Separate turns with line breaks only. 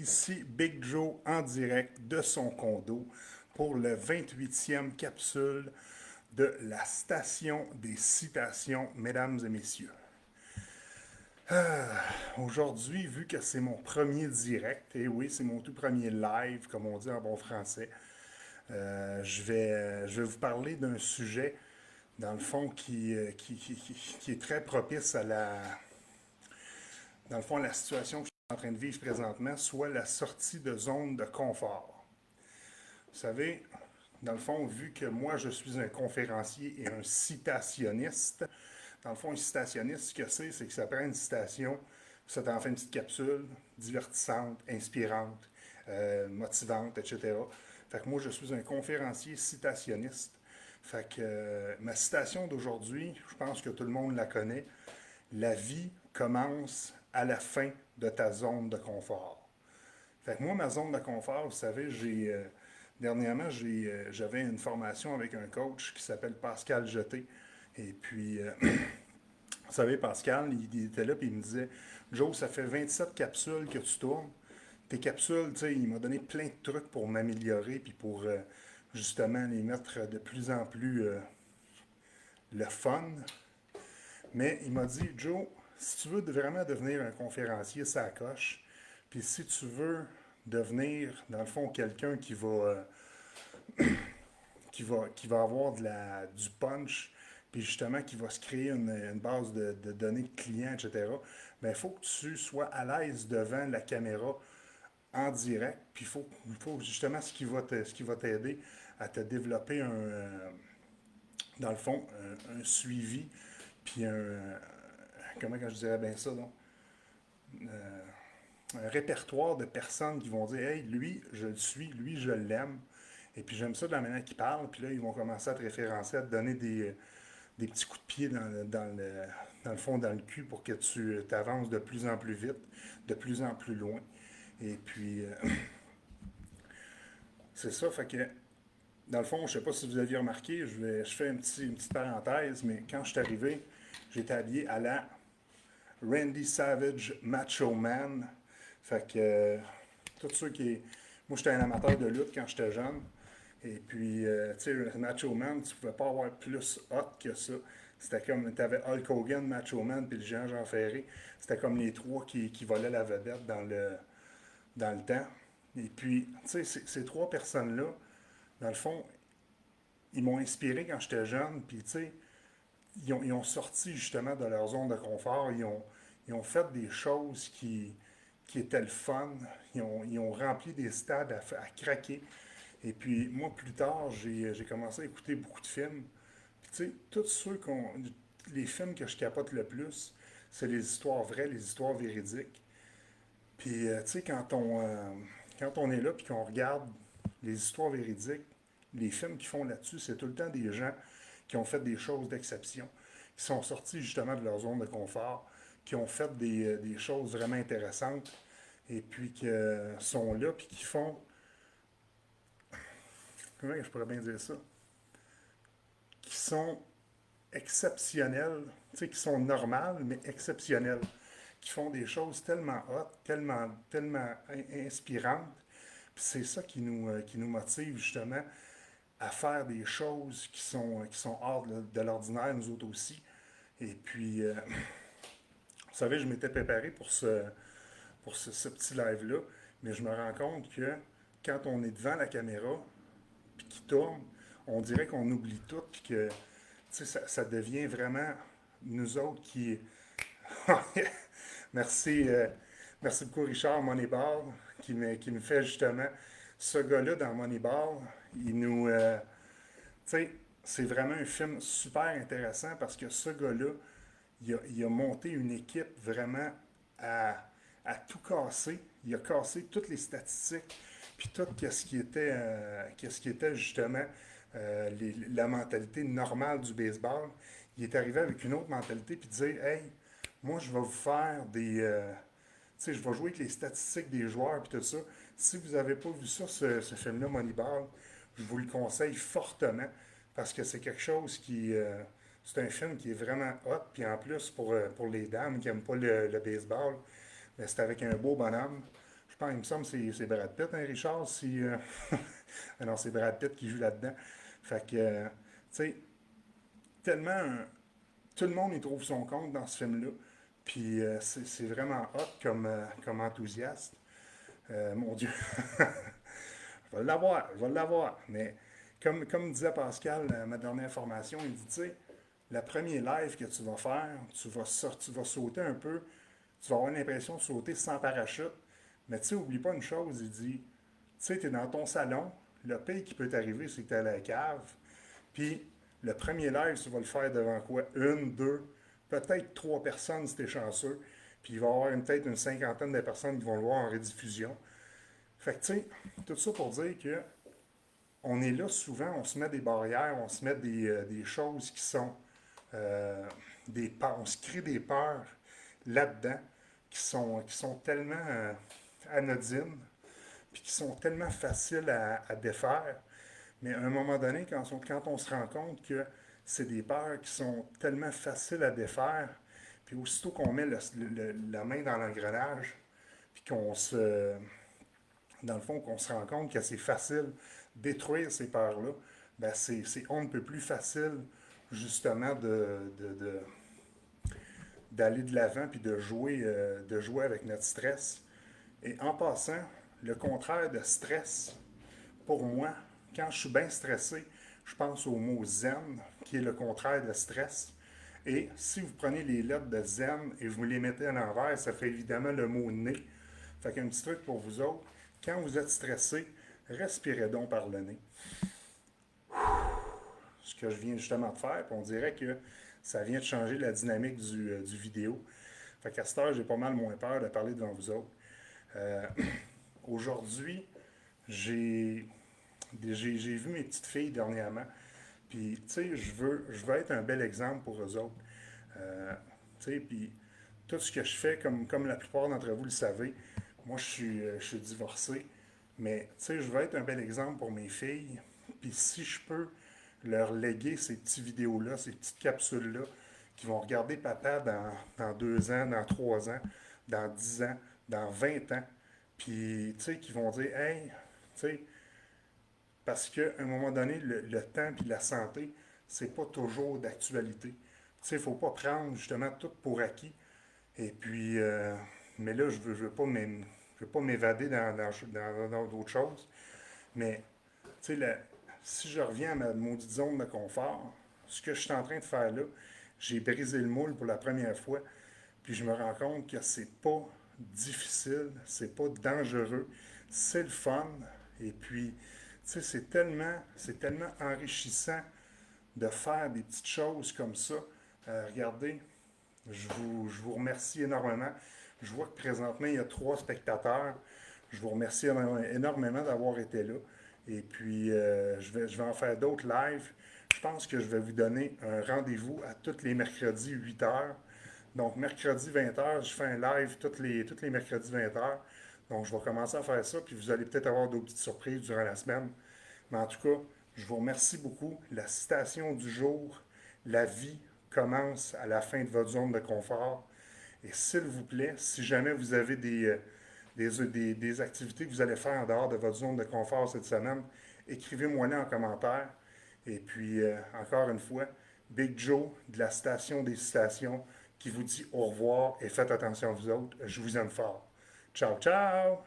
Ici Big Joe en direct de son condo pour le 28e capsule de la station des citations, mesdames et messieurs. Aujourd'hui, vu que c'est mon premier direct, et oui, c'est mon tout premier live, comme on dit en bon français, je vais vous parler d'un sujet, dans le fond, qui est très propice dans le fond, à la situation que je suis en train de vivre présentement, soit la sortie de zone de confort. Vous savez, dans le fond, vu que moi, je suis un conférencier et un citationniste, dans le fond, un citationniste, ce que c'est que ça prend une citation, ça t'en fait une petite capsule divertissante, inspirante, motivante, etc. Fait que moi, je suis un conférencier citationniste. Fait que ma citation d'aujourd'hui, je pense que tout le monde la connaît. La vie commence à la fin de ta zone de confort. Fait que moi, ma zone de confort, vous savez, dernièrement, j'avais une formation avec un coach qui s'appelle Pascal Jeté. Et puis, vous savez, Pascal, il était là et il me disait, Joe, ça fait 27 capsules que tu tournes. Tes capsules, tu sais, il m'a donné plein de trucs pour m'améliorer puis pour justement les mettre de plus en plus le fun. Mais il m'a dit, Joe, si tu veux vraiment devenir un conférencier, ça coche. Puis si tu veux devenir, dans le fond, quelqu'un qui va avoir du punch, puis justement qui va se créer une base de données de clients, etc., ben, il faut que tu sois à l'aise devant la caméra en direct. Puis il faut justement ce qui va t'aider à te développer dans le fond, un suivi, puis comment je dirais bien ça, donc? Un répertoire de personnes qui vont dire, hey, lui, je le suis, lui, je l'aime. Et puis j'aime ça de la manière qu'il parle. Puis là, ils vont commencer à te référencer, à te donner des petits coups de pied dans le fond, dans le cul pour que tu t'avances de plus en plus vite, de plus en plus loin. Et puis, c'est ça, fait que, dans le fond, je sais pas si vous aviez remarqué, je fais une petite parenthèse, mais quand je suis arrivé, j'étais habillé à la Randy Savage Macho Man. Fait que, tous ceux qui. Moi, j'étais un amateur de lutte quand j'étais jeune. Et puis, tu sais, Macho Man, tu pouvais pas avoir plus hot que ça. C'était comme, t'avais Hulk Hogan, Macho Man, puis le géant Jean Ferré. C'était comme les trois qui volaient la vedette dans le temps. Et puis, tu sais, ces trois personnes-là, dans le fond, ils m'ont inspiré quand j'étais jeune. Puis, tu sais, ils ont sorti justement de leur zone de confort. Ils ont fait des choses qui étaient le fun. Ils ont rempli des stades à craquer. Et puis, moi, plus tard, j'ai commencé à écouter beaucoup de films. Puis, tu sais, les films que je capote le plus, c'est les histoires vraies, les histoires véridiques. Puis, tu sais, quand on est là puis qu'on regarde les histoires véridiques, les films qu'ils font là-dessus, c'est tout le temps des gens qui ont fait des choses d'exception, qui sont sortis justement de leur zone de confort, qui ont fait des choses vraiment intéressantes, et puis qui sont là, puis qui font, comment je pourrais bien dire ça, qui sont exceptionnels, tu sais, qui sont normales, mais exceptionnelles, qui font des choses tellement hot, tellement inspirantes. Puis c'est ça qui nous motive justement à faire des choses qui sont hors de l'ordinaire, nous autres aussi. Et puis, vous savez, je m'étais préparé ce petit live-là, mais je me rends compte que quand on est devant la caméra, puis qui tourne, on dirait qu'on oublie tout, puis que ça devient vraiment nous autres qui. merci, merci beaucoup Richard Moneyball qui me fait justement ce gars-là dans Moneyball. Il nous, tu sais, c'est vraiment un film super intéressant parce que ce gars-là, il a monté une équipe vraiment à, à tout casser. Il a cassé toutes les statistiques, puis tout ce qui était justement la mentalité normale du baseball. Il est arrivé avec une autre mentalité, puis dire, hey, moi, je vais vous faire tu sais, je vais jouer avec les statistiques des joueurs, puis tout ça. Si vous n'avez pas vu ça, ce film-là, Moneyball, je vous le conseille fortement, parce que c'est quelque chose c'est un film qui est vraiment hot, puis en plus, pour les dames qui n'aiment pas le baseball, ben, c'est avec un beau bonhomme. Je pense, il me semble que c'est Brad Pitt, hein, Richard, si... ah non, c'est Brad Pitt qui joue là-dedans. Fait que, tu sais, tellement... tout le monde y trouve son compte dans ce film-là. Puis c'est vraiment hot comme enthousiaste. Mon Dieu, je vais l'avoir, je vais l'avoir. Mais comme disait Pascal, ma dernière formation, il dit, tu sais, la première live que tu vas faire, tu vas sauter un peu, tu vas avoir l'impression de sauter sans parachute. Mais tu sais, oublie pas une chose, il dit, tu sais, tu es dans ton salon, le pire qui peut t'arriver, c'est que tu es à la cave. Puis le premier live, tu vas le faire devant quoi? Une, deux, peut-être trois personnes si tu es chanceux. Puis il va y avoir peut-être une cinquantaine de personnes qui vont le voir en rediffusion. Fait que tu sais, tout ça pour dire que on est là souvent, on se met des barrières, on se met des choses qui sont des peurs, on se crée des peurs là-dedans qui sont tellement anodines, puis qui sont tellement faciles à défaire. Mais à un moment donné, quand on se rend compte que c'est des peurs qui sont tellement faciles à défaire, puis aussitôt qu'on met la main dans l'engrenage, puis dans le fond, qu'on se rend compte que c'est facile de détruire ces peurs-là, ben c'est on ne peut plus facile, justement, d'aller de l'avant puis de jouer avec notre stress. Et en passant, le contraire de stress, pour moi, quand je suis bien stressé, je pense au mot zen, qui est le contraire de stress. Et si vous prenez les lettres de zen et vous les mettez à l'envers, ça fait évidemment le mot nez. Fait qu'un petit truc pour vous autres, quand vous êtes stressé, respirez donc par le nez. Ce que je viens justement de faire, puis on dirait que ça vient de changer la dynamique du vidéo. Fait qu'à cette heure, j'ai pas mal moins peur de parler devant vous autres. Euh, Aujourd'hui, j'ai j'ai vu mes petites filles dernièrement. Puis, tu sais, je veux être un bel exemple pour eux autres. Tu sais, puis tout ce que je fais, comme la plupart d'entre vous le savez, moi, je suis divorcé. Mais, tu sais, je veux être un bel exemple pour mes filles. Puis, si je peux leur léguer ces petites vidéos-là, ces petites capsules-là, qui vont regarder papa dans 2 ans, dans 3 ans, dans 10 ans, dans 20 ans, puis, tu sais, qui vont dire, hey, tu sais, parce qu'à un moment donné, le temps et la santé, c'est pas toujours d'actualité. Tu sais, il ne faut pas prendre justement tout pour acquis. Et puis, mais là, je veux pas m'évader dans d'autres choses. Mais, tu sais, si je reviens à ma maudite zone de confort, ce que je suis en train de faire là, j'ai brisé le moule pour la première fois. Puis je me rends compte que c'est pas difficile, c'est pas dangereux, c'est le fun. Et puis, tu sais, c'est tellement enrichissant de faire des petites choses comme ça. Regardez, je vous remercie énormément. Je vois que présentement, il y a 3 spectateurs. Je vous remercie énormément d'avoir été là. Et puis, je vais en faire d'autres lives. Je pense que je vais vous donner un rendez-vous à tous les mercredis 8 heures. Donc, mercredi 20 heures, je fais un live tous les mercredis 20 heures. Donc, je vais commencer à faire ça. Puis, vous allez peut-être avoir d'autres petites surprises durant la semaine. Mais en tout cas, je vous remercie beaucoup. La citation du jour, la vie commence à la fin de votre zone de confort. Et s'il vous plaît, si jamais vous avez des activités que vous allez faire en dehors de votre zone de confort cette semaine, écrivez-moi-les en commentaire. Et puis, encore une fois, Big Joe de la Station des Citations qui vous dit au revoir et faites attention à vous autres. Je vous aime fort. Ciao, ciao!